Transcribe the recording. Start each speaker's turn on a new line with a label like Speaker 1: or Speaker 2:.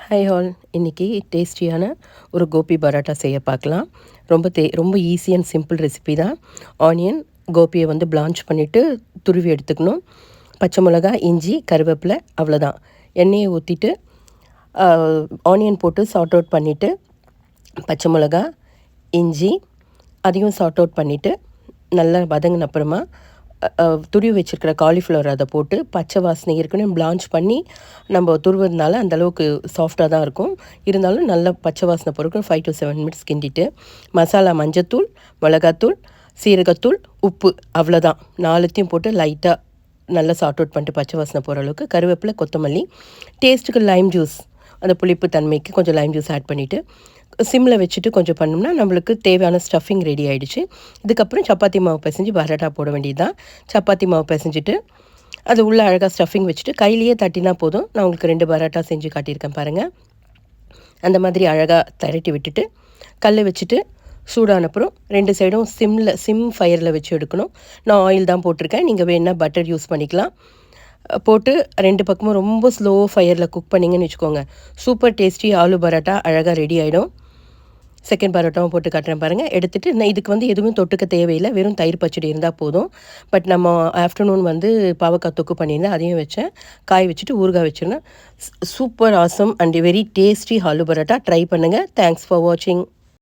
Speaker 1: Hi all. இன்றைக்கி டேஸ்டியான ஒரு கோபி பரோட்டா செய்ய பார்க்கலாம். ரொம்ப ஈஸி அண்ட் சிம்பிள் ரெசிபி தான். ஆனியன் கோபியை வந்து பிளான்ச் பண்ணிவிட்டு துருவி எடுத்துக்கணும். பச்சை மிளகா, இஞ்சி, கருவேப்பிலை, அவ்வளோதான். எண்ணெயை ஊற்றிட்டு ஆனியன் போட்டு சார்ட் அவுட் பண்ணிவிட்டு பச்சை மிளகா, இஞ்சி அதையும் சார்ட் அவுட் பண்ணிவிட்டு நல்லா வதங்கின அப்புறமா துருவி வச்சுருக்கிற காலிஃப்ளவர் அதை போட்டு பச்சை வாசனை இருக்குன்னு பிளான்ச் பண்ணி நம்ம துருவதுனால அந்தளவுக்கு சாஃப்டாக தான் இருக்கும். இருந்தாலும் நல்லா பச்சை வாசனை பொறுக்கும் 5 to 7 மினிட்ஸ் கிண்டிட்டு மசாலா மஞ்சத்தூள், மிளகாத்தூள், சீரகத்தூள், உப்பு அவ்வளோதான். 4த்தையும் போட்டு லைட்டாக நல்லா சார்ட் அவுட் பண்ணிட்டு பச்சை வாசனை போகிற அளவுக்கு கருவேப்பிலை, கொத்தமல்லி, டேஸ்ட்டுக்கு லைம் ஜூஸ், அந்த புளிப்பு தன்மைக்கு கொஞ்சம் லைம் ஜூஸ் ஆட் பண்ணிவிட்டு சிம்மில் வச்சுட்டு கொஞ்சம் பண்ணோம்னா நம்மளுக்கு தேவையான ஸ்டஃபிங் ரெடி ஆகிடுச்சு. இதுக்கப்புறம் சப்பாத்தி மாவு பிசைஞ்சு பரோட்டா போட வேண்டியது தான். சப்பாத்தி மாவு பிசைஞ்சிட்டு அது உள்ளே அழகாக ஸ்டஃபிங் வச்சுட்டு கையிலேயே தட்டினா போதும். நான் உங்களுக்கு 2 பரோட்டா செஞ்சு காட்டியிருக்கேன் பாருங்கள். அந்த மாதிரி அழகாக திரட்டி விட்டுட்டு கல் வச்சுட்டு சூடான அப்புறம் 2 சைடும் சிம் ஃபயரில் வச்சு எடுக்கணும். நான் ஆயில் தான் போட்டிருக்கேன். நீங்கள் வேணால் பட்டர் யூஸ் பண்ணிக்கலாம். போட்டு 2 பக்கமும் ரொம்ப ஸ்லோ ஃபயரில் குக் பண்ணிங்கன்னு வச்சுக்கோங்க, சூப்பர் டேஸ்டி ஆலு பரோட்டா அழகாக ரெடி ஆகிடும். செகண்ட் பரோட்டாவும் போட்டு காட்டுறேன் பாருங்கள். எடுத்துகிட்டு நான் இதுக்கு வந்து எதுவும் தொட்டுக்க தேவையில்லை, வெறும் தயிர் பச்சடி இருந்தால் போதும். பட் நம்ம ஆஃப்டர்நூன் வந்து பாவக்காய் தொக்கு பண்ணியிருந்தேன், அதையும் வச்சேன். காய் வச்சுட்டு ஊறுகாய் வச்சுருந்தேன். Super awesome and very tasty aloo parotta. Try பண்ணுங்கள். தேங்க்ஸ் ஃபார் வாட்சிங்.